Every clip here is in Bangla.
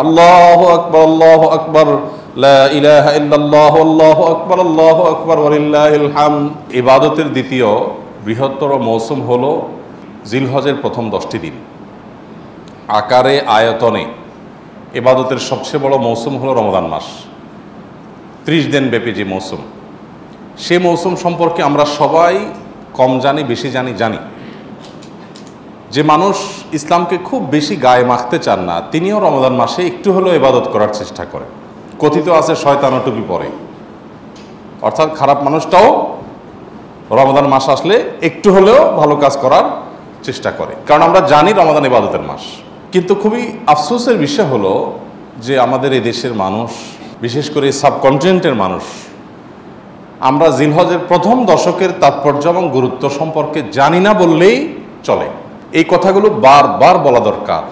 আল্লাহু আকবার, আল্লাহু আকবার, লা ইলাহা ইল্লাল্লাহু, আল্লাহু আকবার, আল্লাহু আকবার, ওয়ালিল্লাহিল হামদ। ইবাদতের দ্বিতীয় বৃহত্তর মৌসুম হলো জিলহজের প্রথম 10টি দিন। আকারে আয়তনে ইবাদতের সবচেয়ে বড় মৌসুম হলো রমজান মাস, 30 দিন ব্যাপী যে মৌসুম। সে মৌসুম সম্পর্কে আমরা সবাই কম জানি বেশি জানি। যে মানুষ ইসলামকে খুব বেশি গায়ে মাখতে চান না, তিনিও রমজান মাসে একটু হলেও ইবাদত করার চেষ্টা করেন। কথিত আছে শয়তানও টুপি পরে, অর্থাৎ খারাপ মানুষটাও রমজান মাস আসলে একটু হলেও ভালো কাজ করার চেষ্টা করে, কারণ আমরা জানি রমজান ইবাদতের মাস। কিন্তু খুবই আফসোসের বিষয় হলো যে আমাদের এই দেশের মানুষ, বিশেষ করে সাবকন্টিনেন্টের মানুষ, আমরা জিলহজের প্রথম দশকের তাৎপর্য এবং গুরুত্ব সম্পর্কে জানি না বললেই চলে। এই কথাগুলো বারবার বলা দরকার।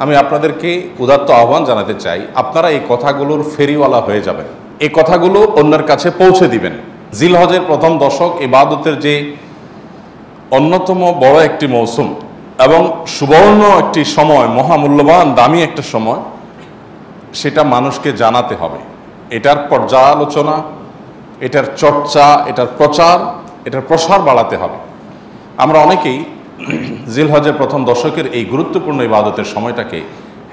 আমি আপনাদেরকে উদাত্ত আহ্বান জানাতে চাই, আপনারা এই কথাগুলোর ফেরিওয়ালা হয়ে যাবেন, এই কথাগুলো অন্যের কাছে পৌঁছে দিবেন। জিলহজের প্রথম দশক ইবাদতের যে অন্যতম বড় একটি মৌসুম এবং সুবর্ণ একটি সময়, মহামূল্যবান দামি একটা সময়, সেটা মানুষকে জানাতে হবে। এটার পর্যালোচনা, এটার চর্চা, এটার প্রচার, এটার প্রসার বাড়াতে হবে। আমরা অনেকেই জিলহজের প্রথম দশকের এই গুরুত্বপূর্ণ ইবাদতের সময়টাকে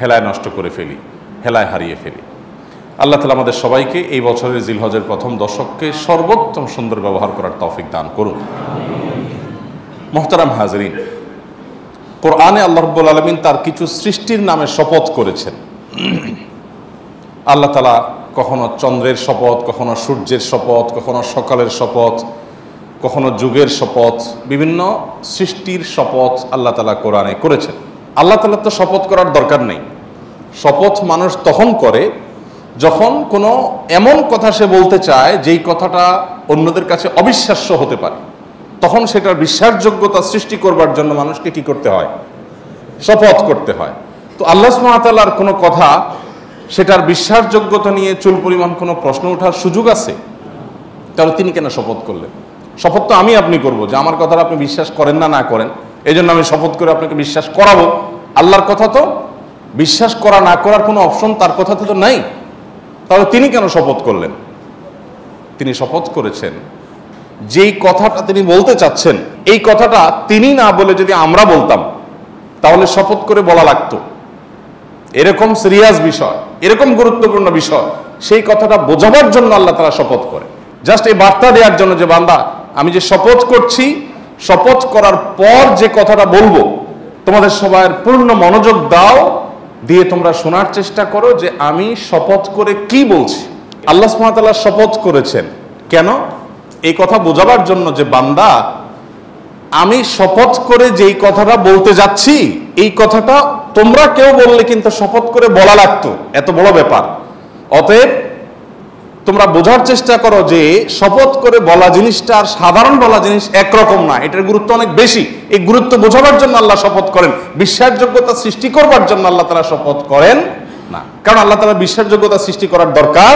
হেলায় নষ্ট করে ফেলি, হেলায় হারিয়ে ফেলি। আল্লাহ তাআলা আমাদের সবাইকে এই বছরের জিলহজের প্রথম দশককে সর্বোত্তম সুন্দর ব্যবহার করার তৌফিক দান করুন। মুহতারাম হাজরিন, কোরআনে আল্লাহ রাব্বুল আলামিন তার কিছু সৃষ্টির নামে শপথ করেছেন। আল্লাহ তাআলা কখনো চন্দ্রের শপথ, কখনো সূর্যের শপথ, কখনো সকালের শপথ, কখনো যুগের শপথ, বিভিন্ন সৃষ্টির শপথ আল্লাহ তাআলা কোরআনে করেছেন। আল্লাহ তাআলা তো শপথ করার দরকার নেই। শপথ মানুষ তখন করে যখন কোনো এমন কথা সে বলতে চায় যেই কথাটা অন্যদের কাছে অবিশ্বাস্য হতে পারে, তখন সেটার বিশ্বাসযোগ্যতা সৃষ্টি করবার জন্য মানুষকে কি করতে হয়? শপথ করতে হয়। তো আল্লাহ সুবহানাহু ওয়া তাআলার কোনো কথা, সেটার বিশ্বাসযোগ্যতা নিয়ে চুল পরিমাণ কোনো প্রশ্ন ওঠার সুযোগ আছে? তাহলে তিনি কেন শপথ করলেন? শপথ তো আমি আপনি করবো, যে আমার কথাটা আপনি বিশ্বাস করেন না করেন, এই জন্য আমি শপথ করে আপনাকে বিশ্বাস করাবো। আল্লাহর কথা তো বিশ্বাস করা না করার কোনো অপশন তার কথাতে তো নাই। তাহলে তিনি কেন শপথ করলেন? তিনি শপথ করেছেন যেই কথাটা তিনি বলতে চাচ্ছেন, এই কথাটা তিনি না বলে যদি আমরা বলতাম তাহলে শপথ করে বলা লাগতো। এরকম সিরিয়াস বিষয়, এরকম গুরুত্বপূর্ণ বিষয়, সেই কথাটা বোঝাবার জন্য আল্লাহ তাআলা শপথ করে। জাস্ট এই বার্তা দেওয়ার জন্য যে বান্দা, আমি যে শপথ করছি, শপথ করার পর যে কথাটা বলবো তোমাদের সবার পূর্ণ মনোযোগ দাও, দিয়ে তোমরা শোনার চেষ্টা করো যে আমি শপথ করে কি বলছি। আল্লাহ সুবহানাহু ওয়া তাআলা শপথ করেছেন কেন? এই কথা বোঝাবার জন্য যে বান্দা, আমি শপথ করে যেই কথাটা বলতে যাচ্ছি, এই কথাটা তোমরা কেউ বললে কিন্তু শপথ করে বলা লাগতো, এত বড় ব্যাপার। অতএব তোমরা বোঝার চেষ্টা করো যে শপথ করে বলা জিনিসটা আর সাধারণ বলা জিনিস একরকম না, এটার গুরুত্ব অনেক বেশি। এই গুরুত্ব বোঝাবার জন্য আল্লাহ শপথ করেন, বিশ্বাসযোগ্যতা সৃষ্টি করবার জন্য আল্লাহ তাআলা শপথ করেন না, কারণ আল্লাহ তাআলা বিশ্বাসযোগ্যতা সৃষ্টি করার দরকার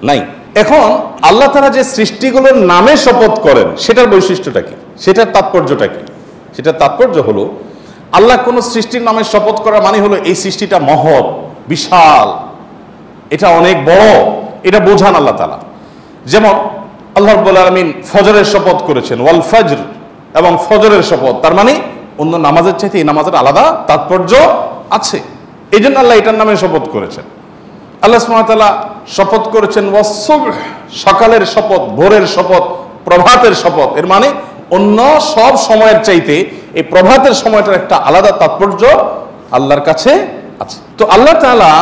নাই। এখন আল্লাহ তাআলা যে সৃষ্টিগুলোর নামে শপথ করেন, সেটার বৈশিষ্ট্যটা কি, সেটার তাৎপর্যটা কি? সেটার তাৎপর্য হলো, আল্লাহ কোন সৃষ্টির নামে শপথ করা মানে হলো এই সৃষ্টিটা মহৎ, বিশাল, এটা অনেক বড়, এটা বোঝান আল্লাহ তাআলা। যেমন আল্লাহ রাব্বুল আলামিন ফজরের শপথ করেছেন, ওয়াল ফজর, এবং ফজরের শপথ, তার মানে অন্য নামাজের চাইতে এই নামাজের আলাদা তাৎপর্য আছে, এই জন্য আল্লাহ এটার নামে শপথ করেছেন। আল্লাহ সুবহানাহু ওয়া তাআলা শপথ করেছেন ওয়াস-সুবহ, সকালের শপথ, ভোরের শপথ, প্রভাতের শপথ। এর মানে অন্য সব সময়ের চাইতে এই প্রভাতের সময়টার একটা আলাদা তাৎপর্য আল্লাহর কাছে আছে। তো আল্লাহ তাআলা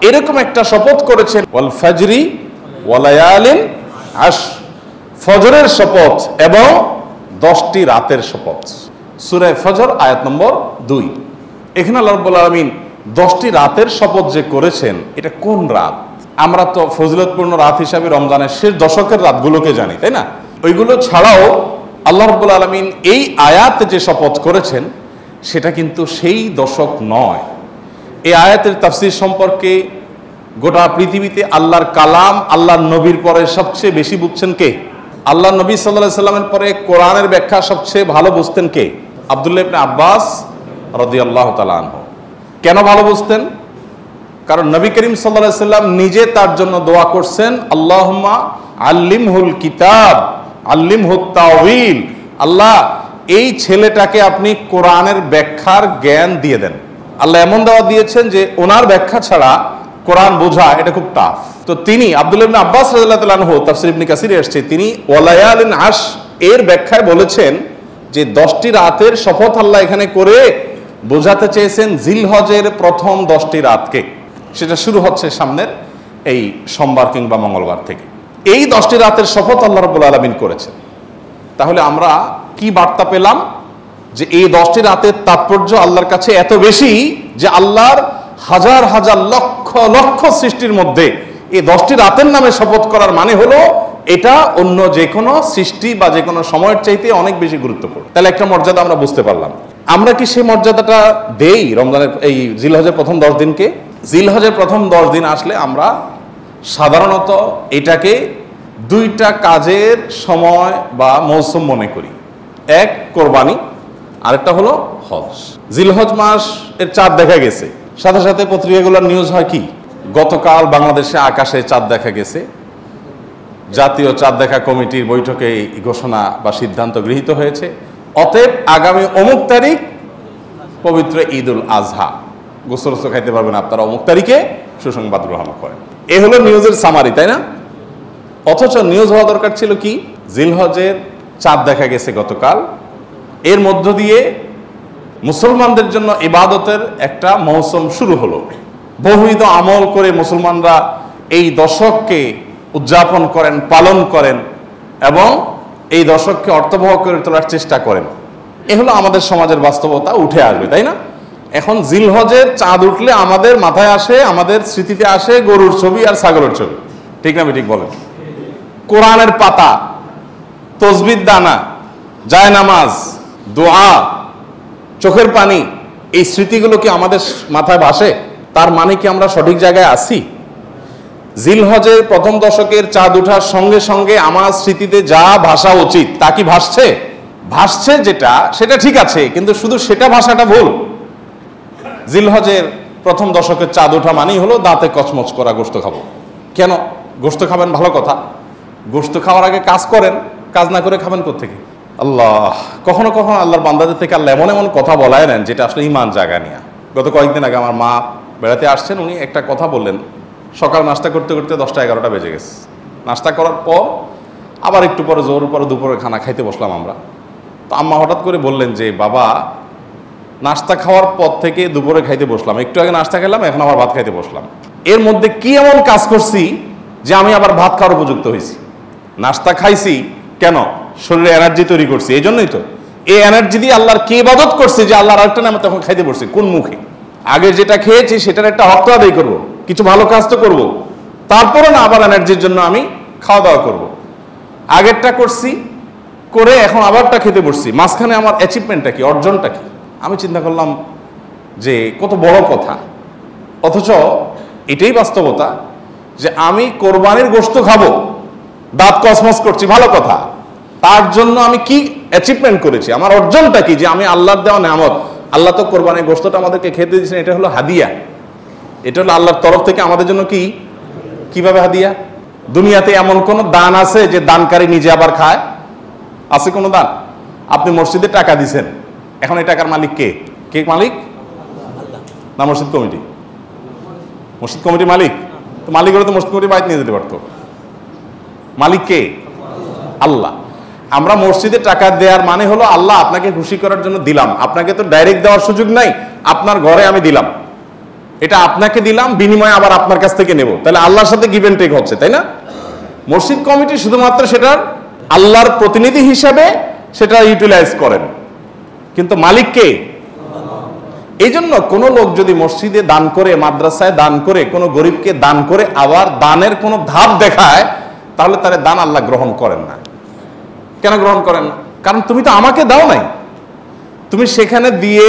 এরকম একটা শপথ করেছেন, ওয়াল ফাজরি ওয়া লায়ালিন আশর, ফজরের শপথ এবং 10টি রাতের শপথ। সূরা ফজর আয়াত নম্বর 2। এখানে আল্লাহ রাব্বুল আলামিন 10টি রাতের শপথ যে করেছেন, এটা কোন রাত? আমরা তো ফজিলতপূর্ণ রাত হিসাবে রমজানের শেষ দশকের রাতগুলোকে জানি, তাই না? ওইগুলো ছাড়াও আল্লাহ রাব্বুল আলামিন এই আয়াতে যে শপথ করেছেন, সেটা কিন্তু সেই দশক নয়। এই আয়াতের তাফসীর সম্পর্কে গোটা পৃথিবীতে আল্লাহর কালাম, আল্লাহর নবীর পরে সবচেয়ে বেশি বুঝছেন কে? আল্লাহ নবী সাল্লাল্লাহু আলাইহি সাল্লামের পরে কোরআনের ব্যাখ্যা সবচেয়ে ভালো বুঝতেন কে? আব্দুল্লাহ ইবনে আব্বাস রাদিয়াল্লাহু তাআলা আনহু। কেন ভালো বুঝতেন? কারণ নবী করিম সাল্লাল্লাহু আলাইহি সাল্লাম নিজে তার জন্য দোয়া করছেন, আল্লাহুম্মা আল্লিমহুল কিতাব আল্লিমহুত তাওয়িল, আল্লাহ এই ছেলেটাকে আপনি কোরআনের ব্যাখ্যার জ্ঞান দিয়ে দেন। আল্লাহ এমন দাওয়া দিয়েছেন যে ওনার ব্যাখ্যা ছাড়া কোরআন বোঝা এটা খুব টাফ। তো তিনি আব্দুল্লাহ ইবনে আব্বাস রাদিয়াল্লাহু তাআলা আনহু তাফসীর ইবনে কাসিরে আসছে, তিনি ওয়ালায়ালিন আশ এর ব্যাখ্যায় বলেছেন যে 10টি রাতের শপথ আল্লাহ এখানে করে বোঝাতে চেয়েছেন জিলহজের প্রথম 10টি রাতকে। সেটা শুরু হচ্ছে সামনের এই সোমবার কিংবা মঙ্গলবার থেকে। এই 10টি রাতের শপথ আল্লাহ রাব্বুল আলামিন করেছেন। তাহলে আমরা কি বার্তা পেলাম? যে এই 10টি রাতের তাৎপর্য আল্লাহর কাছে এত বেশি যে আল্লাহর হাজার হাজার লক্ষ লক্ষ সৃষ্টির মধ্যে এই 10টি রাতের নামে শপথ করার মানে হলো এটা অন্য যে কোনো সৃষ্টি বা যে কোনো সময়ের চাইতে অনেক বেশি গুরুত্বপূর্ণ। তাহলে একটা মর্যাদা আমরা বুঝতে পারলাম। আমরা কি সেই মর্যাদাটা দেই রমজানের এই জিলহজের প্রথম 10 দিনকে? জিলহজের প্রথম 10 দিন আসলে আমরা সাধারণত এটাকে 2টা কাজের সময় বা মৌসুম মনে করি। এক কোরবানি, আরেকটা হলো হজ। জিলহজ মাস এর চাঁদ দেখা গেছে, সাথে সাথে পত্রিকাগুলোর নিউজ হয় কি, গতকাল বাংলাদেশে আকাশে চাঁদ দেখা গেছে, জাতীয় চাঁদ দেখা কমিটির বৈঠকে এই ঘোষণা বা সিদ্ধান্ত গৃহীত হয়েছে, অতএব আগামী অমুক তারিখ পবিত্র ঈদুল আজহা, গোসল খাইতে পারবেন আপনারা অমুক তারিখে, সুসংবাদ গ্রহণ করেন। এ হলো নিউজের সামারি, তাই না? অথচ নিউজ হওয়া দরকার ছিল কি, জিলহজের চাঁদ দেখা গেছে গতকাল, এর মধ্য দিয়ে মুসলমানদের জন্য ইবাদতের একটা মৌসুম শুরু হলো। বহুবিধ আমল করে মুসলমানরা এই দশককে উদযাপন করেন, পালন করেন এবং এই দশককে অর্থবহ করে তোলার চেষ্টা করেন। এ হলো আমাদের সমাজের বাস্তবতা, উঠে আসবে, তাই না? এখন জিলহজের চাঁদ উঠলে আমাদের মাথায় আসে, আমাদের স্মৃতিতে আসে গরুর ছবি আর ছাগলের ছবি, ঠিক না? ঠিক বলেন। কোরআনের পাতা, তসবির দানা, জায়নামাজ, দোয়া, চোখের পানি, এই স্মৃতিগুলো কি আমাদের মাথায় ভাসে? তার মানে কি আমরা সঠিক জায়গায় আছি? জিলহজের প্রথম দশকের চাঁদ ওঠার সঙ্গে সঙ্গে আমার স্মৃতিতে যা ভাসা উচিত তা কি ভাসছে? ভাসছে যেটা, সেটা ঠিক আছে, কিন্তু শুধু সেটা ভাষাটা ভুল। জিলহজের প্রথম দশকের চাঁদ ওঠা মানেই হলো দাঁতে কচমচ করা গোশত খাবো। কেন গোশত খাবেন? ভালো কথা, গোশত খাওয়ার আগে কাজ করেন, কাজ না করে খাবেন কোত্থেকে? আল্লাহ, কখনো কখনো আল্লাহর বান্দাদের থেকে আল্লাহ এমন এমন কথা বলায় নেন যেটা আসলে ইমান জায়গা নিয়ে। গত কয়েকদিন আগে আমার মা বেড়াতে আসছেন, উনি একটা কথা বললেন, সকাল নাস্তা করতে করতে 10টা 11টা বেজে গেছে। নাস্তা করার পর আবার একটু পরে জোর পরে দুপুরে খানা খাইতে বসলাম আমরা। তো আম্মা হঠাৎ করে বললেন যে বাবা, নাস্তা খাওয়ার পর থেকে দুপুরে খাইতে বসলাম, একটু আগে নাস্তা খেলাম, এখন আবার ভাত খাইতে বসলাম, এর মধ্যে কি এমন কাজ করছি যে আমি আবার ভাত খাওয়ার উপযুক্ত হয়েছি? নাস্তা খাইছি কেন? শরীরে এনার্জি তৈরি করছি, এই জন্যই তো। এই এনার্জি দিয়ে আল্লাহর কি ইবাদত করছি যে আল্লাহর আরেকটা নামে তখন খাইতে বসছি? কোন মুখে? আগে যেটা খেয়েছি সেটার একটা হক আদায় করবো, কিছু ভালো কাজ তো করবো, তারপরে না আবার এনার্জির জন্য আমি খাওয়া দাওয়া করব। আগেরটা করছি, করে এখন আবারটা খেতে বসছি, মাঝখানে আমার অ্যাচিভমেন্টটা কি, অর্জনটা কি? আমি চিন্তা করলাম যে কত বড় কথা, অথচ এটাই বাস্তবতা যে আমি কোরবানির গোশত খাবো, দাঁত কসমস করছি, ভালো কথা, তার জন্য আমি কি অ্যাচিভমেন্ট করেছি, আমার অর্জনটা কি? যে আমি আল্লাহর দেওয়া নেয়ামত, আল্লাহ তো কোরবানির গোশতটা আমাদেরকে খেতে দিয়েছেন, এটা হলো হাদিয়া, এটা হলো আল্লাহর তরফ থেকে আমাদের জন্য কি, কিভাবে হাদিয়া? দুনিয়াতে এমন কোন দান আছে যে দানকারী নিজে আবার খায়? আছে কোনো দান? আপনি মসজিদে টাকা দিছেন, এখন এই টাকার মালিক কে? কে মালিক? না মসজিদ কমিটি? মসজিদ কমিটি মালিক? তো মালিক হলে তো মসজিদ কমিটি বাইরে নিয়ে যেতে পারতো। মালিক কে? আল্লাহ। আমরা মসজিদে টাকা দেওয়ার মানে হলো আল্লাহ আপনাকে খুশি করার জন্য দিলাম, আপনাকে তো ডাইরেক্ট দেওয়ার সুযোগ নাই, আপনার ঘরে আমি দিলাম, এটা আপনাকে দিলাম, বিনিময়ে আবার আপনার কাছ থেকে নেব, তাহলে আল্লাহর সাথে গিভ এন্ড টেক হচ্ছে, তাই না? মসজিদ কমিটি শুধুমাত্র সেটার আল্লাহর প্রতিনিধি হিসাবে সেটা ইউটিলাইজ করেন, কিন্তু মালিক কে? এই জন্য কোন লোক যদি মসজিদে দান করে, মাদ্রাসায় দান করে, কোন গরিবকে দান করে আবার দানের কোন ধাপ দেখায়, তাহলে তার দান আল্লাহ গ্রহণ করেন না। কেন গ্রহণ করেন না? কারণ তুমি তো আমাকে দাও নাই, তুমি সেখানে দিয়ে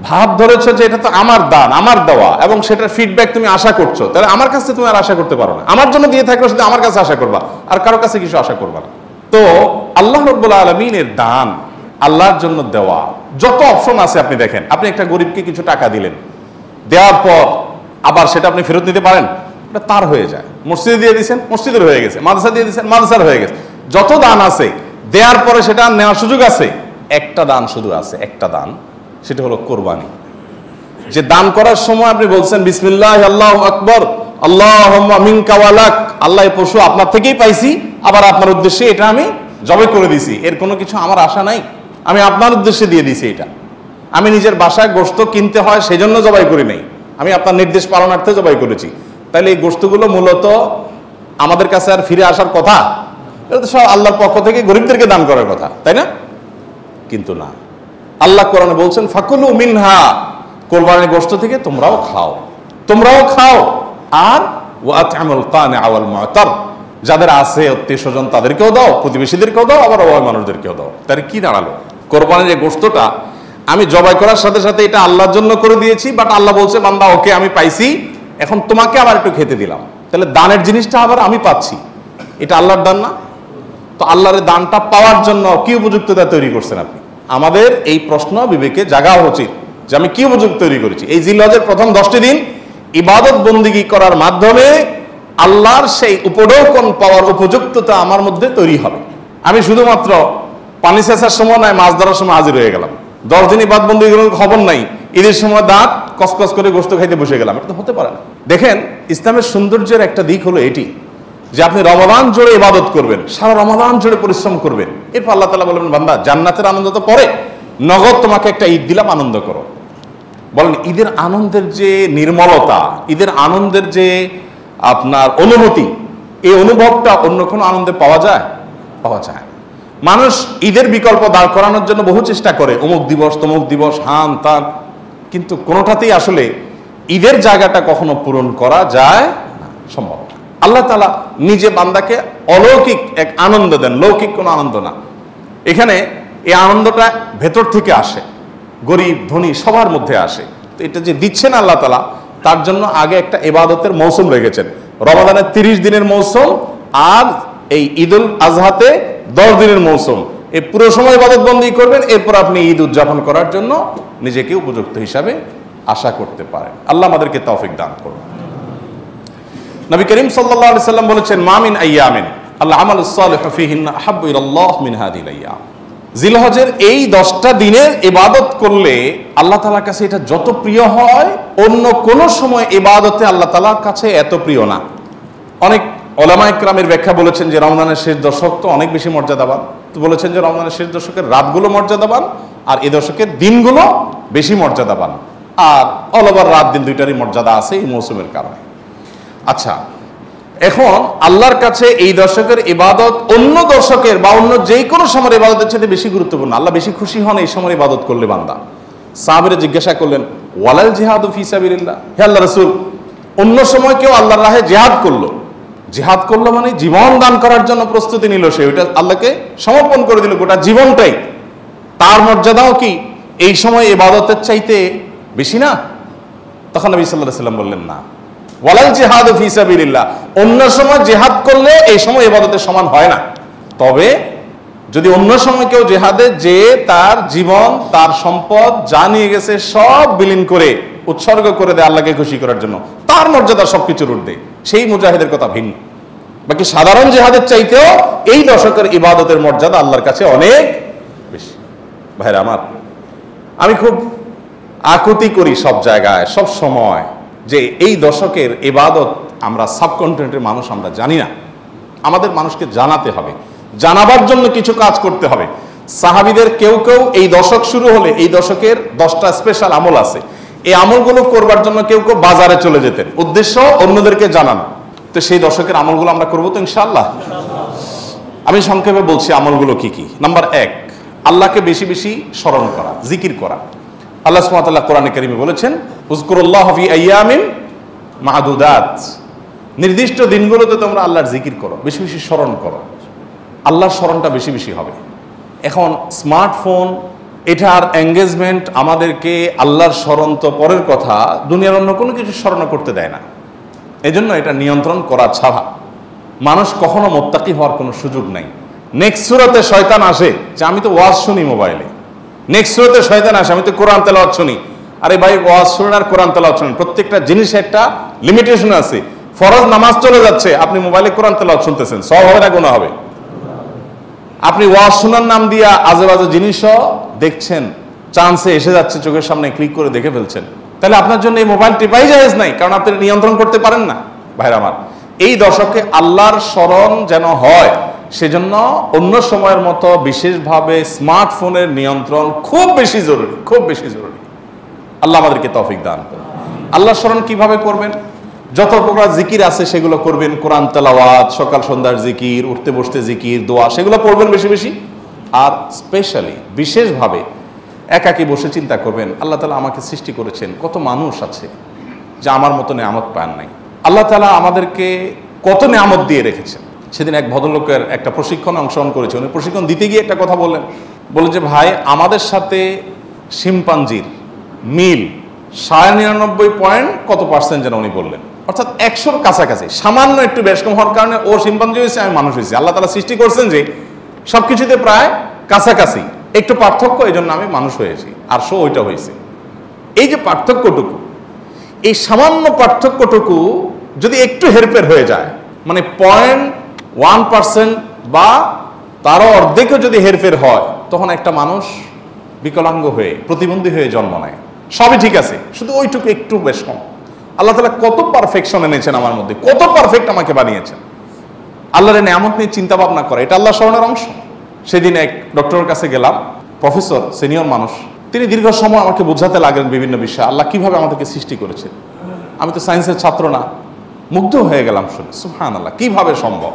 ভাব ধরেছ যে এটা তো আমার দান, আমার দেওয়া, এবং সেটার ফিডব্যাক তুমি আশা করছো, তাহলে আমার কাছে তুমি আর আশা করতে পারো না। আমার জন্য দিয়ে থাকলে শুধু আমার কাছে আশা করবা, আর কারো কাছে কিছু আশা করবা না। তো আল্লাহ রাব্বুল আলামিনের দান, আল্লাহর জন্য দেওয়া, যত অপশন আছে আপনি দেখেন, আপনি একটা গরিবকে কিছু টাকা দিলেন, দেওয়ার পর আবার সেটা আপনি ফেরত নিতে পারেন? এটা তার হয়ে যায়। মসজিদে দিয়ে দিয়েছেন, মসজিদের হয়ে গেছে। মাদ্রাসা দিয়ে দিয়েছেন, মাদ্রাসার হয়ে গেছে। যত দান আছে দেওয়ার পরে সেটা নেওয়ার সুযোগ আছে। একটা দান শুধু আছে, একটা দান, সেটা হলো কোরবানি। যে দান করার সময় আপনি বলছেন বিসমিল্লাহ আল্লাহু আকবার আল্লাহুম্মা মিনকা ওয়া লাক, আল্লাহ এই পশু আপনার থেকেই পাইছি, আবার আপনার উদ্দেশ্যে এটা আমি জবাই করে দিছি, এর কোনো কিছু আমার আশা নাই, আমি আপনার উদ্দেশ্যে দিয়ে দিছি। এটা আমি নিজের বাসায় গোশত কিনতে হয় সেজন্য জবাই করি নাই, আমি আপনার নির্দেশ পালনার্থে জবাই করেছি। তাহলে এই গোশতগুলো মূলত আমাদের কাছে আর ফিরে আসার কথা? এটা তো সব আল্লাহর পক্ষ থেকে গরিবদেরকে দান করার কথা, তাই না? কিন্তু না, আল্লাহ কোরআনে বলছেন ফাকুলু মিনহা, কোরবানির গোশত থেকে তোমরাও খাও, তোমরাও খাও। আর ওয়াতআমুল কানিআ ওয়াল মু'তার, যাদের আছে আত্মীয় স্বজন তাদেরকেও দাও, প্রতিবেশীদেরকেও দাও, আবার অভাবী মানুষদেরকেও দাও। তার কি দাঁড়ালো? কোরবানির যে গোশতটা আমি জবাই করার সাথে সাথে এটা আল্লাহর জন্য করে দিয়েছি, বাট আল্লাহ বলছে বান্দা ওকে আমি পাইছি, এখন তোমাকে আবার একটু খেতে দিলাম। তাহলে দানের জিনিসটা আবার আমি পাচ্ছি, এটা আল্লাহর দান না? তো আল্লাহর দানটা পাওয়ার জন্য কি উপযুক্ততা তৈরি করছেন আপনি? আমাদের এই প্রশ্ন বিবেকে জাগা উচিত যে আমি কি উপযুক্ত তৈরি করেছি। এই জিলহজের প্রথম 10টি দিন ইবাদত বন্দিগি করার মাধ্যমে আল্লাহর সেই উপঢৌকন পাওয়ার উপযুক্ততা আমার মধ্যে তৈরি হবে। আমি শুধুমাত্র পানি সেচার সময় নয়, মাছ ধরার সময় হাজির হয়ে গেলাম, 10 দিন ইবাদত বন্দিগির খবর নাই, ঈদের সময় দাঁত কসকস করে গোশত খাইতে বসে গেলাম, এটা তো হতে পারে না। দেখেন, ইসলামের সৌন্দর্যের একটা দিক হলো এটি যে আপনি রমাদান জুড়ে ইবাদত করবেন, সারা রমাদান জুড়ে পরিশ্রম করবেন, এরপর আল্লাহ তাআলা বলবেন বান্দা জান্নাতের আনন্দ তো পরে, নগদ তোমাকে একটা ঈদ দিলাম, আনন্দ করো। বলেন ঈদের আনন্দের যে নির্মলতা, ঈদের আনন্দের যে আপনার অনুভূতি, এই অনুভবটা অন্য কোনো আনন্দে পাওয়া যায়? পাওয়া যায় না। মানুষ ঈদের বিকল্প দাঁড় করানোর জন্য বহু চেষ্টা করে, অমুক দিবস তমুক দিবস, হান তান, কিন্তু কোনোটাতেই আসলে ঈদের জায়গাটা কখনো পূরণ করা যায় না, সম্ভব না। আল্লাহ তাআলা নিজে বান্দাকে অলৌকিক এক আনন্দ দেন, লৌকিক কোনো আনন্দ না। এখানে এই আনন্দটা ভেতর থেকে আসে, গরিব ধনী সবার মধ্যে আসে। তো এটা যে দিচ্ছেন আল্লাহ তাআলা, তার জন্য আগে একটা ইবাদতের মৌসুম রেখেছেন। রমাদানের 30 দিনের মৌসুম, আর এই ঈদুল আজহাতে 10 দিনের মৌসুম। এই পুরো সময় ইবাদত বন্দী করবেন, এরপর আপনি ঈদ উদযাপন করার জন্য নিজেকে উপযুক্ত হিসাবে আশা করতে পারেন। আল্লাহ আমাদেরকে তৌফিক দান করুন। নবী করিম সাল্লাল্লাহু আলাইহি সাল্লাম বলেছেন মা মিন আইয়ামিন আল আমালুস সালিহু ফীহিন্না আহাব্বু ইলাল্লাহ মিন হাযিহিল আইয়াম। জিলহজের এই 10টা দিনের ইবাদত করলে আল্লাহ তাআলার কাছে এটা যত প্রিয় হয়, অন্য কোন সময় ইবাদতে আল্লাহ তাআলার কাছে এত প্রিয় না। অনেক উলামা ইকরামের ব্যাখ্যা বলেছেন যে রমজানের শেষ দশক তো অনেক বেশি মর্যাদাবান, তো বলেছেন যে রমজানের শেষ দশকের রাতগুলো মর্যাদাবান, আর এই দশকের দিনগুলো বেশি মর্যাদাবান, আর অল ওভার রাত দিন দুইটারই মর্যাদা আছে এই মৌসুমের কারণে। আচ্ছা, এখন আল্লাহর কাছে এই দশকের ইবাদত অন্য দশকের বা অন্য যে কোনো সময়ের ইবাদতের চেয়ে বেশি গুরুত্বপূর্ণ। আল্লাহ বেশি খুশি হন এই সময় ইবাদত করলে বান্দা। সাহাবীরা জিজ্ঞাসা করলেন ওয়ালাল জিহাদু ফি সাবিলিল্লাহ, হে আল্লাহ রাসূল, অন্য সময় কেউ আল্লাহর রাহে জিহাদ করলো, জিহাদ করলো মানে জীবন দান করার জন্য প্রস্তুতি নিল, সে ওইটা আল্লাহকে সমর্পণ করে দিল গোটা জীবনটাই, তার মর্যাদাও কি এই সময় ইবাদতের চাইতে বেশি না? তখন নবী সাল্লাল্লাহু আলাইহি ওয়াসাল্লাম বললেন না, ওয়ালাল জিহাদু ফি সাবিলিল্লাহ, অন্য সময় জিহাদ করলে এই সময় ইবাদতের সমান হয় না। তবে যদি অন্য সময় কেউ জিহাদে যে তার জীবন তার সম্পদ যা নিয়ে গেছে সব বিলীন করে উৎসর্গ করে দেয় আল্লাহকে খুশি করার জন্য, তার মর্যাদা সবকিছুর ঊর্ধ্বে, সেই মুজাহিদের কথা ভিন্ন। বাকি সাধারণ জিহাদের চাইতেও এই দশকের ইবাদতের মর্যাদা আল্লাহর কাছে অনেক বেশি। ভাইরা আমার, আমি খুব আকুতি করি সব জায়গায় সব সময় যে এই দশকের ইবাদত আমরা সাবকন্টিনেন্টের মানুষ আমরা জানি না। আমাদের মানুষকে জানাতে হবে, জানাবার জন্য কিছু কাজ করতে হবে। সাহাবীদের কেউ কেউ এই দশক শুরু হলে এই দশকের 10টা স্পেশাল আমল আছে, এই আমলগুলো করবার জন্য কেউ কেউ বাজারে চলে যেতেন, উদ্দেশ্য অন্যদেরকে জানানো। তো সেই দশকের আমলগুলো আমরা করবো তো ইনশাআল্লাহ। আমি সংক্ষেপে বলছি আমলগুলো কি কি। নাম্বার 1, আল্লাহকে বেশি বেশি স্মরণ করা, জিকির করা। আল্লাহ সুবহানাহু ওয়া তাআলা কোরআনে কারীমে বলেছেন উযকুরুল্লাহ ফি আইয়ামিন মা'দুদাত, নির্দিষ্ট দিনগুলোতে তোমরা আল্লাহর জিকির করো, বেশি বেশি স্মরণ করো, আল্লাহর স্মরণটা বেশি বেশি হবে। এখন স্মার্টফোন এটার এঙ্গেজমেন্ট আমাদেরকে আল্লাহর স্মরণ তো পরের কথা, দুনিয়ার অন্য কোনো কিছু স্মরণ করতে দেয় না। এজন্য এটা নিয়ন্ত্রণ করা ছাড়া মানুষ কখনো মুত্তাকি হওয়ার কোনো সুযোগ নাই। নেক্সট সূরাতে শয়তান আসে যে আমি তো ওয়াজ শুনি মোবাইলে, নেক্সট সূরাতে শয়তান আসে আমি তো কোরআন তেলাওয়াত শুনি, আরে ভাই ওয়াজ শুনেন আর কোরআন তেলাওয়াত শুনেন, প্রত্যেকটা জিনিসে একটা লিমিটেশন আছে। ফরজ নামাজ চলে যাচ্ছে, আপনি মোবাইলে কোরআন তেলাওয়াত শুনতেছেন, সব হবে না গুনাহ হবে? আপনি ওয়াজ শোনার নাম দিয়া আজে বাজে জিনিসও দেখছেন, চান্সে এসে যাচ্ছে চোখের সামনে, ক্লিক করে দেখে ফেলছেন, তাহলে আপনার জন্য এই মোবাইল টিপাই জায়েজ নাই, কারণ আপনি নিয়ন্ত্রণ করতে পারেন না। ভাইরা আমার, এই দশকে আল্লাহর স্মরণ যেন হয়, সেজন্য অন্য সময়ের মতো বিশেষভাবে স্মার্টফোনের নিয়ন্ত্রণ খুব বেশি জরুরি, খুব বেশি জরুরি। আল্লাহ আমাদেরকে তৌফিক দান করুন। আল্লাহর স্মরণ কিভাবে করবেন? যত প্রকার জিকির আছে সেগুলো করবেন, কোরআন তেলাওয়াত, সকাল সন্ধ্যার জিকির, উঠতে বসতে জিকির, দোয়া, সেগুলো পড়বেন বেশি বেশি। আর স্পেশালি বিশেষভাবে একাকী বসে চিন্তা করবেন, আল্লাহ তাআলা আমাকে সৃষ্টি করেছেন, কত মানুষ আছে যা আমার মতো নেয়ামত পান নাই। আল্লাহ তাআলা আমাদেরকে কত নেয়ামত দিয়ে রেখেছেন। সেদিন এক ভদ্রলোকের একটা প্রশিক্ষণে অংশগ্রহণ করেছে, উনি প্রশিক্ষণ দিতে গিয়ে একটা কথা বললেন যে ভাই, আমাদের সাথে শিম্পাঞ্জির মিল 99.9 কত পার্সেন্ট যেন উনি বললেন, অর্থাৎ 100-র কাছাকাছি, সামান্য একটু বেশ কম হওয়ার কারণে ও শিম্পাঞ্জি হয়েছে, আমি মানুষ হয়েছি। আল্লাহ তাআলা সৃষ্টি করছেন যে সবকিছুতে প্রায় কাছাকাছি, একটু পার্থক্য, এই জন্য আমি মানুষ হয়েছি, আর সো ওইটা হয়েছে। এই যে পার্থক্যটুকু, এই সামান্য পার্থক্যটুকু যদি একটু হেরফের হয়ে যায়, মানে 0.1% বা তারও অর্ধেকও যদি হেরফের হয়, তখন একটা মানুষ বিকলাঙ্গ হয়ে, প্রতিবন্ধী হয়ে জন্ম নেয়। সবই ঠিক আছে, শুধু ওইটুকু একটু বেশ কম। আল্লাহ তাআলা কত পারফেকশন এনেছেন আমার মধ্যে, কত পারফেক্ট আমাকে বানিয়েছেন। আল্লাহর নেয়ামত নিয়ে চিন্তা ভাবনা করে, এটা আল্লাহ স্মরণের অংশ। সেদিন এক ডক্টরের কাছে গেলাম, প্রফেসর, সিনিয়র মানুষ, তিনি দীর্ঘ সময় আমাকে বোঝাতে লাগলেন বিভিন্ন বিষয়, আল্লাহ কিভাবে আমাদেরকে সৃষ্টি করেছেন। আমি তো সায়েন্সের ছাত্র না, মুগ্ধ হয়ে গেলাম শুনে, সুবহানাল্লাহ, কিভাবে সম্ভব?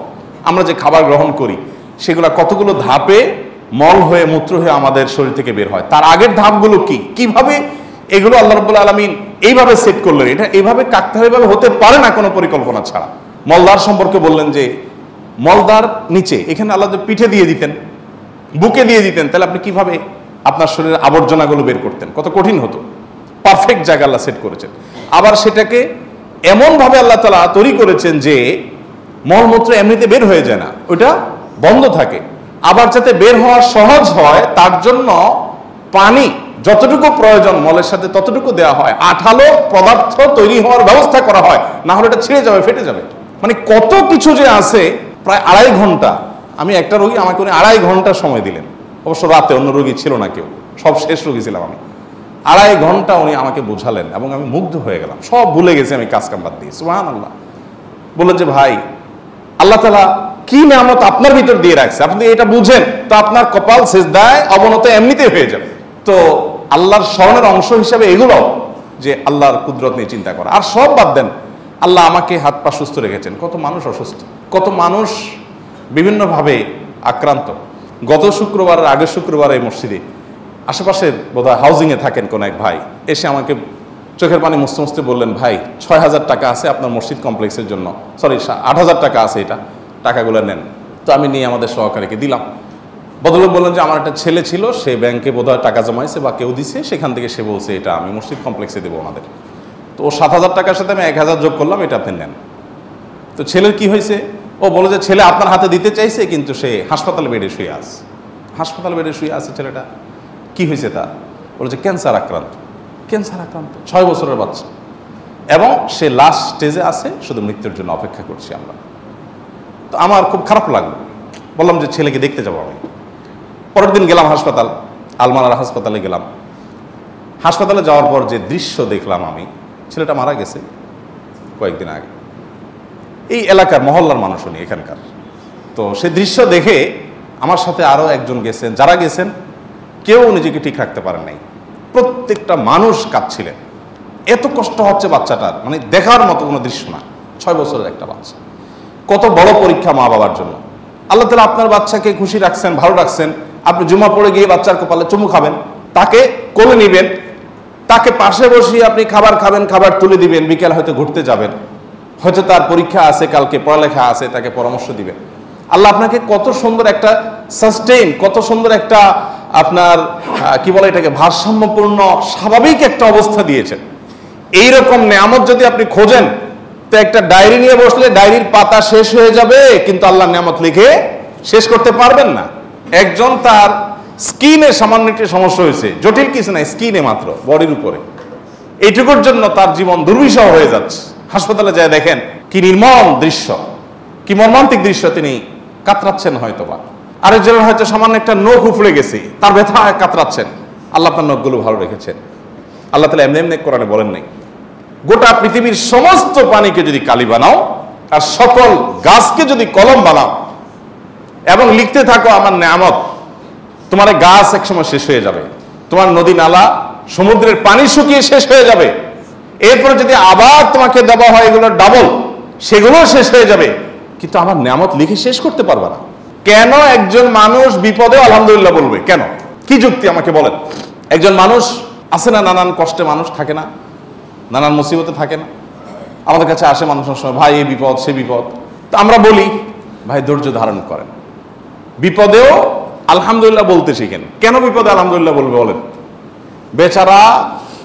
আমরা যে খাবার গ্রহণ করি সেগুলো কতগুলো ধাপে মল হয়ে, মূত্র হয়ে আমাদের শরীর থেকে বের হয়, তার আগের ধাপগুলো কি, কিভাবে এগুলো আল্লাহ রাব্বুল আলামিন এইভাবে সেট করলেন। এটা এইভাবে কাকতালীয়ভাবে হতে পারে না কোনো পরিকল্পনা ছাড়া। মলদার সম্পর্কে বললেন যে মলদার নিচে, এখানে আল্লাহ পিঠে দিয়ে দিতেন, বুকে দিয়ে দিতেন, তাহলে আপনি কিভাবে আপনার শরীরের আবর্জনাগুলো বের করতেন? কত কঠিন হতো। পারফেক্ট জায়গা আল্লাহ সেট করেছেন। আবার সেটাকে এমনভাবে আল্লাহ তাআলা তৈরি করেছেন যে মলমূত্র এমনিতে বের হয়ে যায় না, ওটা বন্ধ থাকে। আবার যাতে বের হওয়া সহজ হয়, তার জন্য পানি যতটুকু প্রয়োজন মলের সাথে ততটুকু দেওয়া হয়, আঠালো পদার্থ তৈরি হওয়ার ব্যবস্থা করা হয়, না হলে এটা ছিঁড়ে যাবে, ফেটে যাবে। মানে কত কিছু যে আছে। প্রায় 2.5 ঘন্টা, আমি একটা রোগী, আমাকে উনি 2.5 ঘন্টা সময় দিলেন। অবশ্য রাতে অন্য রোগী ছিল না, কেউ, সব শেষ রোগী ছিলাম আমি। 2.5 ঘন্টা উনি আমাকে বোঝালেন এবং আমি মুগ্ধ হয়ে গেলাম, সব ভুলে গেছি আমি কাজ কাম বাদ দিয়ে। সুবহানাল্লাহ। বললেন যে ভাই, আল্লাহ তাআলা কি নিয়ামত আপনার ভিতর দিয়ে রাখছে, আপনি এটা বুঝেন তো আপনার কপাল সিজদায় অবনত এমনিতে হয়ে যাবে। তো আল্লাহর স্মরণের অংশ হিসাবে এগুলো, যে আল্লাহর কুদরত নিয়ে চিন্তা করা। আর সব বাদ দেন, আল্লাহ আমাকে হাত পা সুস্থ রেখেছেন, কত মানুষ অসুস্থ, কত মানুষ বিভিন্নভাবে আক্রান্ত। গত শুক্রবার, আগের শুক্রবার এই মসজিদে আশেপাশের বোধহয় হাউজিংয়ে থাকেন কোন এক ভাই এসে আমাকে চোখের পানি মুছতে মুছতে বললেন, ভাই 6,000 টাকা আছে আপনার মসজিদ কমপ্লেক্সের জন্য, সরি 8,000 টাকা আছে, এটা টাকাগুলো নেন। তো আমি নিয়ে আমাদের সহকারীকে দিলাম। বদলোক বললেন যে আমার একটা ছেলে ছিল, সে ব্যাংকে বোধহয় টাকা জমাইছে বা কেউ দিছে, সেখান থেকে সে বলছে এটা আমি মসজিদ কমপ্লেক্সে দেবো ওনাদের। তো ও 7,000 টাকার সাথে আমি 1,000 যোগ করলাম, এটা আপনি নেন। তো ছেলের কি হয়েছে? ও বলে যে ছেলে আপনার হাতে দিতে চাইছে, কিন্তু সে হাসপাতালে বেডে শুয়ে আছে। হাসপাতালে বেডে শুয়ে আছে ছেলেটা। কি হয়েছে তার? বলে যে ক্যান্সার আক্রান্ত। ক্যান্সার আক্রান্ত, 6 বছরের বাচ্চা, এবং সে লাস্ট স্টেজে আছে, শুধু মৃত্যুর জন্য অপেক্ষা করছি আমরা। তো আমার খুব খারাপ লাগলো, বললাম যে ছেলেকে দেখতে যাবো আমি। পরের দিন গেলাম হাসপাতাল, আলমানার হাসপাতালে গেলাম। হাসপাতালে যাওয়ার পর যে দৃশ্য দেখলাম আমি, ছেলেটা মারা গেছে কয়েকদিন আগে। এই এলাকার মহল্লার মানুষ উনি এখানকার। তো সেই দৃশ্য দেখে আমার সাথে আরও একজন গেছেন, যারা গেছেন কেউ নিজেকে ঠিক রাখতে পারেন নাই। প্রত্যেকটা মানুষ কাঁদছিলেন, এত কষ্ট হচ্ছে বাচ্চাটার, মানে দেখার মতো কোনো দৃশ্য না। 6 বছরের একটা বাচ্চা, কত বড় পরীক্ষা মা বাবার জন্য। আল্লাহ তাআলা আপনার বাচ্চাকে খুশি রাখছেন, ভালো রাখছেন। আপনি জুমা পড়ে গিয়ে বাচ্চার কপালে চুমু খাবেন, তাকে কোলে নিবেন, তাকে পাশে বসিয়ে আপনি খাবার খাবেন, খাবার তুলে দিবেন, বিকেল হয়তো ঘুরতে যাবেন, হয়তো তার পরীক্ষা আছে, কালকে পড়ালেখা আছে, তাকে পরামর্শ দিবেন। আল্লাহ আপনাকে কত সুন্দর একটা সাস্টেইন, কত সুন্দর একটা আপনার কি বলে এটাকে, ভারসাম্যপূর্ণ স্বাভাবিক একটা অবস্থা দিয়েছেন। এইরকম নেয়ামত যদি আপনি খোঁজেন, তো একটা ডায়েরি নিয়ে বসলে ডায়েরির পাতা শেষ হয়ে যাবে, কিন্তু আল্লাহর নিয়ামত লিখে শেষ করতে পারবেন না। একজন তার স্কিনে সামান্য একটি সমস্যা হয়েছে, জটিল কিছু নাই, স্কিনে মাত্র, বডির উপরে এইটুকুর জন্য তার জীবন দুর্বিষহ হয়ে যাচ্ছে। হাসপাতালে যায় দেখেন কি নির্মম দৃশ্য, কি মর্মান্তিক দৃশ্য, তিনি কাতরাচ্ছেন হয়তোবা। আরেকজনের হয়তো সামান্য একটা নখ উফড়ে গেছে, তার ব্যথা কাতরাচ্ছেন। আল্লাহ আপনার নখগুলো ভালো রেখেছেন। আল্লাহ তাআলা এমনি এমনি কোরআনে বলেন নাই গোটা পৃথিবীর সমস্ত পানিকে যদি কালি বানাও আর সকল গাছকে যদি কলম বানাও এবং লিখতে থাকো আমার নেয়ামত, তোমার গাছ একসময় শেষ হয়ে যাবে, তোমার নদী নালা সমুদ্রের পানি শুকিয়ে শেষ হয়ে যাবে, এরপরে যদি আবার তোমাকে দেওয়া হয় এগুলো ডাবল, সেগুলোও শেষ হয়ে যাবে, কিন্তু আমার নেয়ামত লিখে শেষ করতে পারবে না। কেন একজন মানুষ বিপদে আলহামদুলিল্লাহ বলবে? কেন? কি যুক্তি আমাকে বলেন। একজন মানুষ আছে না, নানান কষ্টে মানুষ থাকে না, নানান মুসিবতে থাকে না, আমাদের কাছে আসে মানুষের সময়, ভাই এই বিপদ সে বিপদ। তো আমরা বলি ভাই ধৈর্য ধারণ করেন, বিপদেও আলহামদুলিল্লাহ বলতে শিখেন। কেন বিপদে আলহামদুলিল্লাহ বলবে বলেন? বেচারা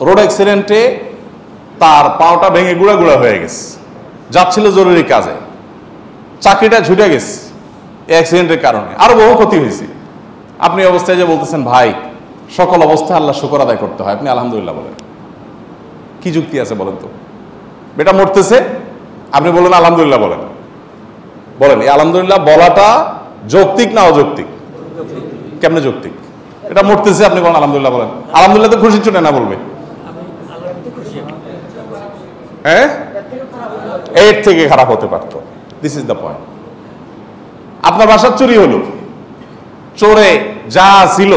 রোড অ্যাক্সিডেন্টে তার পাওটা ভেঙে গুঁড়া গুঁড়া হয়ে গেছে, যাচ্ছিল জরুরি কাজে, চাকরিটা ছুটে গেছে এই অ্যাক্সিডেন্টের কারণে, আরো বহু ক্ষতি হয়েছে। আপনি অবস্থায় যে বলতেছেন ভাই সকল অবস্থায় আল্লাহ শুকর আদায় করতে হয়, আপনি আলহামদুলিল্লাহ বলেন, কি যুক্তি আছে বলেন তো? বেটা মরতেছে, আপনি বলেন আলহামদুলিল্লাহ বলেন। বলেন এই আলহামদুলিল্লাহ বলাটা যৌক্তিক না অযৌক্তিক? কেমনে যৌক্তিক? এটা মরতেছে, আপনি বলেন আলহামদুলিল্লাহ বলেন। আলহামদুলিল্লাহ তো খুশি চুনে না বলবে, হ্যাঁ, এর থেকে খারাপ হতে পারতো। This is the point. আপনার বাসার চুরি হলো, চোরে যা ছিল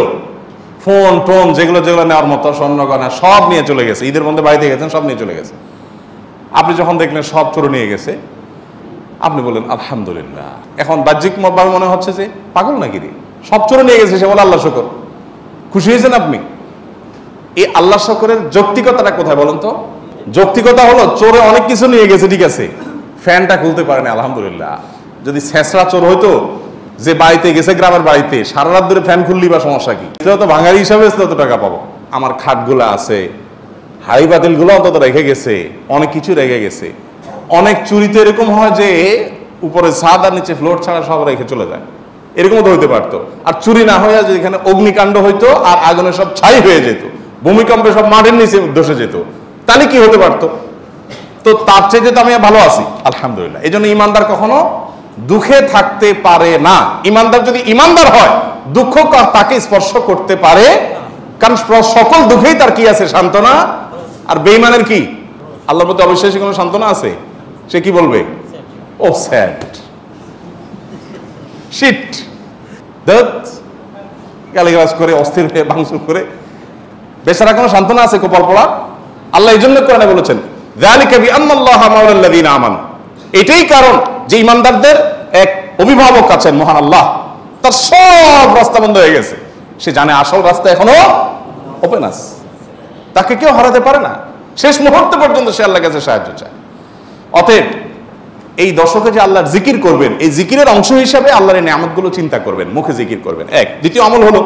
ফোন টোন যেগুলো যেগুলো নেওয়ার মতো স্বর্ণ গয়না সব নিয়ে চলে গেছে, ঈদের মধ্যে বাড়িতে গেছেন সব নিয়ে চলে গেছে। আপনি যখন দেখলেন সব চোর নিয়ে গেছে, আপনি বললেন আলহামদুলিল্লাহ। এখন বাহ্যিক ভাবে মনে হচ্ছে যে পাগল নাকি রে, সব চোর নিয়ে গেছে, সে বলে আল্লাহ শুকর। খুশি হয়েছেন আপনি? এই আল্লাহ শুকরের যৌক্তিকতাটা কোথায় বলেন তো? যৌক্তিকতা হলো চোরে অনেক কিছু নিয়ে গেছে, ঠিক আছে, ফ্যানটা খুলতে পারেনি আলহামদুলিল্লাহ। যদি ছেঁচড়া চোর হইতো যে বাড়িতে গেছে, গ্রামের বাড়িতে সারা রাত ধরে ফ্যান খুললি বা সমস্যা কি, তো ভাঙারি হিসাবে তত টাকা পাবো। আমার খাটগুলো আছে, হাড়ি বাতিলগুলো অন্তত রেখে গেছে, অনেক কিছু রেখে গেছে। অনেক চুরিতে এরকম হয় যে উপরে ছাদ আর নিচে ফ্লোর ছাড়া সব রেখে চলে যায়, এরকমও তো হইতে পারতো। আর চুরি না হয়ে যেখানে অগ্নিকাণ্ড হইতো আর আগুনে সব ছাই হয়ে যেত, ভূমিকম্পে সব মাটির নিচে ধসে যেত, তাহলে কি হতে পারতো? তো তার চাইতে তো আমি ভালো আছি আলহামদুলিল্লাহ। এই জন্য ইমানদার কখনো দুঃখে থাকতে পারে না। ইমানদার যদি ইমানদার হয়, দুঃখ তাকে স্পর্শ করতে পারে, কারণ সকল দুঃখেই তার কি আছে? সান্ত্বনা। আর বেঈমানের কি? আল্লাহর প্রতি অবিশ্বাসী কোনো সান্ত্বনা আছে? সে কি বলবে? ও স্যাড শিট, গালিগালাজ করে অস্থির হয়ে ভাঙচুর করে, বেচারা কোনো সান্ত্বনা আছে কপাল পড়া? আল্লাহ এই জন্য কোরআনে বলেছেন যালিকা বিআন্নাল্লাহা মাওলাল্লাযীনা আমানু, এটাই কারণ যে ইমানদারদের এক অভিভাবক আছেন মহান আল্লাহ, তার সব রাস্তা বন্ধ হয়ে গেছে, সে জানে আসল রাস্তা এখনো ওপেন আছে, তাকে কেউ হারাতে পারে না। শেষ মুহূর্ত পর্যন্ত সে আল্লাহর কাছে সাহায্য চায়। অতএব এই দশকে যে আল্লাহর জিকির করবেন, এই জিকিরের অংশ হিসাবে আল্লাহর নিয়ামতগুলো চিন্তা করবেন, মুখে জিকির করবেন। এক। দ্বিতীয় আমল হলো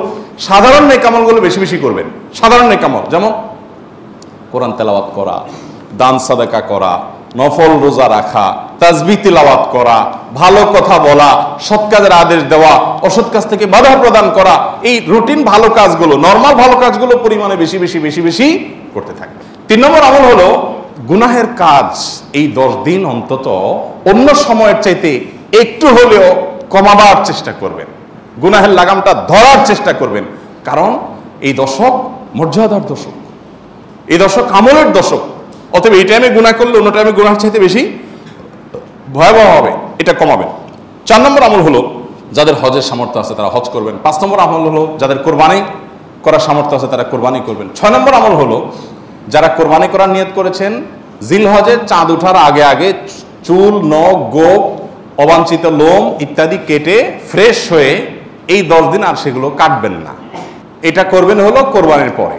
সাধারণ নেক আমলগুলো বেশি বেশি করবেন। সাধারণ নেক আমল যেমন কোরআন তেলাওয়াত করা, দান সাদাকা করা, নফল রোজা রাখা, তাসবিহ তিলাওয়াত করা, ভালো কথা বলা, সৎ কাজের আদেশ দেওয়া, অসৎ কাজ থেকে বাধা প্রদান করা, এই রুটিন ভালো কাজগুলো, নরমাল ভালো কাজগুলো পরিমাণে বেশি বেশি বেশি বেশি করতে থাকবে। 3 নম্বর আমল হলো গুনাহের কাজ এই 10 দিন অন্তত অন্য সময়ের চাইতে একটু হলেও কমাবার চেষ্টা করবেন, গুনাহের লাগামটা ধরার চেষ্টা করবেন। কারণ এই দশক মর্যাদার দশক, এই দশক আমলের দশক। অতএব এই টাইমে গুনাহ করলে অন্য টাইমে গুনাহের চাইতে বেশি ভয়াবহ হবে, এটা কমাবেন। 4 নম্বর আমল হলো যাদের হজের সামর্থ্য আছে তারা হজ করবেন। 5 নম্বর আমল হলো যাদের কোরবানি করার সামর্থ্য আছে তারা কোরবানি করবেন। 6 নম্বর আমল হলো যারা কোরবানি করার নিয়ত করেছেন জিলহজে চাঁদ ওঠার আগে আগে চুল, নখ, গোপ, অবাঞ্ছিত লোম ইত্যাদি কেটে ফ্রেশ হয়ে এই 10 দিন আর সেগুলো কাটবেন না। এটা করবেন হলো কোরবানির পরে।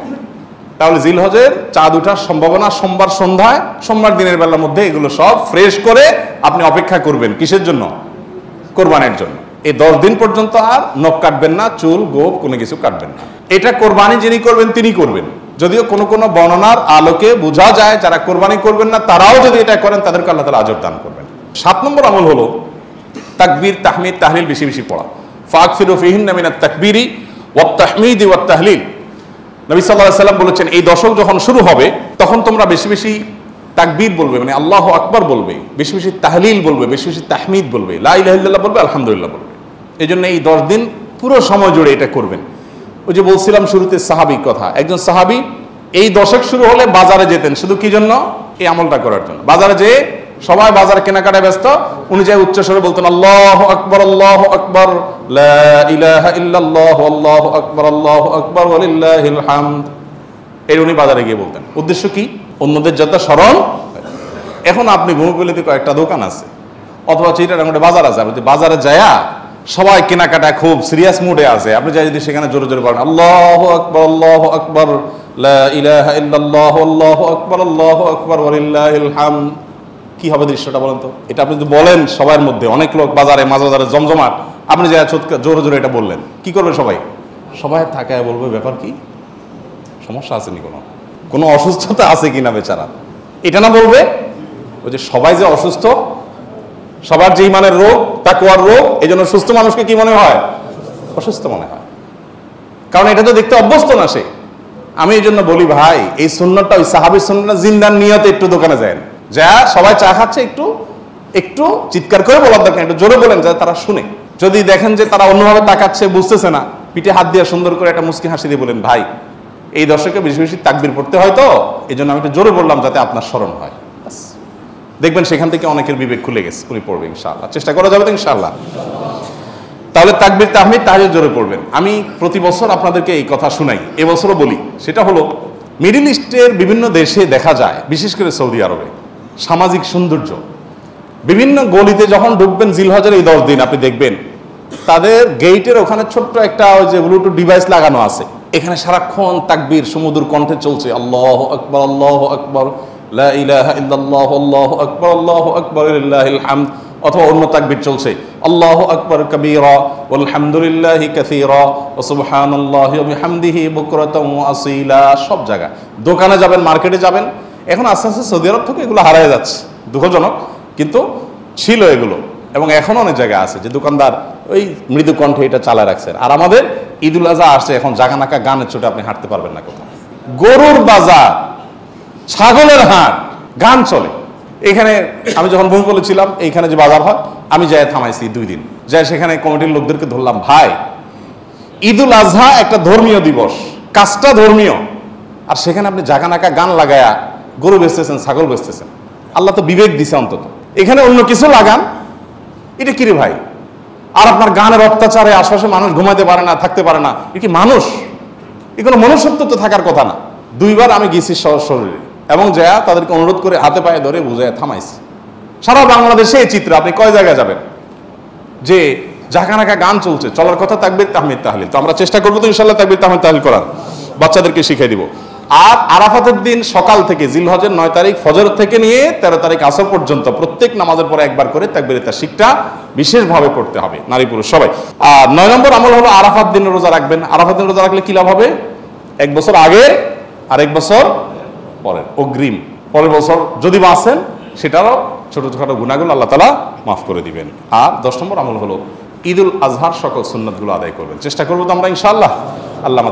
তাহলে জিলহজের চাঁদ ওঠার সম্ভাবনা সোমবার সন্ধ্যায়, সোমবার দিনের বেলার মধ্যে এগুলো সব ফ্রেশ করে আপনি অপেক্ষা করবেন কিসের জন্য? কোরবানির জন্য। এই 10 দিন পর্যন্ত আর নখ কাটবেন না, চুল গোপ কোনো কিছু কাটবেন না। এটা কোরবানি যিনি করবেন তিনি করবেন। যদিও কোনো কোনো বর্ণনার আলোকে বোঝা যায় যারা কোরবানি করবেন না তারাও যদি এটা করেন তাদেরকে আল্লাহ তাআলা আজর দান করবেন। 7 নম্বর আমল হলো তাকবীর, তাহমিদ, তাহলিল বেশি বেশি পড়া। ফাকফিরু ফিহিন্না মিনাত তাকবীরি ওয়াত তাহমিদি ওয়াত তাহলিল। নবী সাল্লাল্লাহু আলাইহি ওয়াসাল্লাম বলেছেন এই দশক যখন শুরু হবে তখন তোমরা বেশি বেশি তাকবীর বলবে, মানে আল্লাহু আকবার বলবে, বেশি বেশি তাহলিল বলবে, বেশি বেশি তাহমিদ বলবে, লা ইলাহা ইল্লাল্লাহ বলবে, আলহামদুলিল্লাহ বলবে। এই জন্য এই 10 দিন পুরো সময় জুড়ে এটা করবেন। ওই যে বলছিলাম শুরুতে সাহাবী কথা, একজন সাহাবী এই দশক শুরু হলে বাজারে যেতেন, শুধু কি জন্য? এই আমলটা করার জন্য। বাজারে যেয়ে সবাই বাজারে কেনাকাটায় ব্যস্ত, উনি যাই উচ্চ স্বরে বলতেন আল্লাহু আকবার, আল্লাহু আকবার, লা ইলাহা ইল্লাল্লাহ, আল্লাহু আকবার, আল্লাহু আকবার, ওয়ালিল্লাহিল হামদ। এর উনি বাজারে গিয়ে বলতেন। উদ্দেশ্য কি? অন্যদের যাতে স্মরণ। এখন আপনি ভূমিপল্লীতে কয়েকটা দোকান আছে অথবা চিটাগাং বাজার আছে, আপনি বাজারে যায়া সবাই কেনাকাটা খুব সিরিয়াস মুডে আছে, আপনি যাই যদি সেখানে জোরে জোরে বলেন আল্লাহু আকবার, আল্লাহু আকবার, লা ইলাহা ইল্লাল্লাহ, আল্লাহু আকবার, আল্লাহু আকবার, ওয়ালিল্লাহিল হামদ, কি হবে দৃশ্যটা বলেন তো? এটা আপনি যদি বলেন সবার মধ্যে, অনেক লোক বাজারে মাঝ বাজারে জমজমাট, আপনি যাই জোরে জোরে এটা বললেন, কি করবে সবাই? সবাই তাকায় বলবে ব্যাপার কি, সমস্যা আছে নি, কোনো অসুস্থতা আছে কিনা বেচারা, এটা না বলবে। ওই যে সবাই যে অসুস্থ, সবার যে ইমানের রোগ, তাকওয়ার রোগ, এই জন্য সুস্থ মানুষকে কি মনে হয়? অসুস্থ মনে হয়, কারণ এটা তো দেখতে অভ্যস্ত না সে। আমি এই জন্য বলি ভাই, এই সুন্নতটা ওই সাহাবীর সুন্নতটা জিন্দার নিয়তে একটু দোকানে যায়, যা সবাই চা খাচ্ছে একটু একটু চিৎকার করে বলার দরকার, একটু জোরে বলেন যাতে তারা শুনে। যদি দেখেন যে তারা অন্যভাবে তাকাচ্ছে, বুঝতেছে না, পিঠে হাত দিয়ে সুন্দর করে একটা মুচকি হাসি দিয়ে বলেন ভাই এই দর্শকে বেশি বেশি তাকবীর পড়তে হয়, তো এই জন্য আমি একটু জোরে বললাম যাতে আপনার স্মরণ হয়। দেখবেন সেখান থেকে অনেকের বিবেক খুলে গেছে, উনি পড়বে ইনশাআল্লাহ। চেষ্টা করা যাবে তো ইনশাআল্লাহ। তাহলে তাকবীর তাহমিদ তাহজ্জুদ জোরে পড়বেন। আমি প্রতি বছর আপনাদেরকে এই কথা শুনাই, এবছরও বলি। সেটা হলো মিডল ইস্টের বিভিন্ন দেশে দেখা যায়, বিশেষ করে সৌদি আরবে, সামাজিক সৌন্দর্য। বিভিন্ন গলিতে যখন ঢুকবেন জিলহজের এই 10 দিন, আপনি দেখবেন তাদের গেটের ওখানে ছোট্ট একটা ওই যে ব্লুটুথ ডিভাইস লাগানো আছে, এখানে সারাক্ষণ তাকবীর সুমধুর কণ্ঠে চলছে, আল্লাহু আকবার, আল্লাহু আকবার, লা ইলাহা ইল্লাল্লাহ, আল্লাহু আকবার, আল্লাহু আকবার, লিল্লাহিল হামদ। অথবা অন্য তাকবীর চলছে, আল্লাহু আকবার কাবীরা ওয়ালহামদুলিল্লাহি কাসীরা ওয়া সুবহানাল্লাহি ওয়া বিহামদিহি বুকরাতাও ওয়া আসীলা। সব জায়গায়, দোকানে যাবেন, মার্কেটে যাবেন, এখন আস্তে আস্তে সৌদি আরব থেকে এগুলো হারিয়ে যাচ্ছে, দুঃখজনক, কিন্তু ছিল এগুলো। এবং এখনো অনেক জায়গায় আছে যে দোকানদার ওই মৃদু কণ্ঠে এটা চালায় রাখছেন। আর আমাদের ঈদুল আজহা আসছে, এখন জাগানাকা গানের চোটে আপনি হাঁটতে পারবেন না কোথাও। গরুর বাজার, ছাগলের হাট, গান চলে। এখানে আমি যখন ভূমিপল্লী ছিলাম, এইখানে যে বাজার হয়, আমি যাই থামাইছি 2 দিন, যাই সেখানে কমিটির লোকদেরকে ধরলাম, ভাই ঈদুল আজহা একটা ধর্মীয় দিবস, কাজটা ধর্মীয়, আর সেখানে আপনি জাগানাকা গান লাগায়া গরু বেচতেছেন, ছাগল বেচতেছেন। আল্লাহ তো বিবেক দিছে অন্তত, এখানে অন্য কিছু লাগান, এটা কিরে ভাই? আর আপনার গানের অত্যাচারে আশপাশে মানুষ ঘুমাতে পারে না, থাকতে পারে না, এ কি মানুষ? এ কোনো মনুষ্যত্ব তো থাকার কথা না। 2 বার আমি গেছি শরীরে, এবং যা তাদেরকে অনুরোধ করে হাতে পায়ে ধরে বুঝায় থামাইছি। সারা বাংলাদেশে এই চিত্র, আপনি কয় জায়গায় যাবেন যে জাকানাকা গান চলছে, চলার কথা তাকবীর তাহমিদ তাহলিল। তো আমরা চেষ্টা করবো তো ইনশাআল্লাহ তাকবীর তাহমিদ তাহলিল করার, বাচ্চাদেরকে শিখিয়ে দিব। আর আরাফাতের দিন সকাল থেকে, জিলহজের 9 তারিখ ফজর থেকে নিয়ে 13 তারিখ আসর পর্যন্ত প্রত্যেক নামাজের পরে একবার করে তাকবীর তাশরিকটা বিশেষভাবে করতে হবে, নারী পুরুষ সবাই। আর 9 নম্বর আমল হলো আরাফাত দিন রোজা রাখবেন। আরাফাত দিন রোজা রাখলে কি লাভ হবে? 1 বছর আগে আর 1 বছর পরের অগ্রিম, পরের বছর যদি বাঁচেন সেটারও ছোটখাটো গুনাহগুলো আল্লাহ তাআলা মাফ করে দিবেন। আর 10 নম্বর আমল হলো ঈদুল আজহার সকল সুন্নাতগুলো আদায় করবেন। চেষ্টা করবো তো আমরা ইনশাআল্লাহ। আল্লাহ আমাদের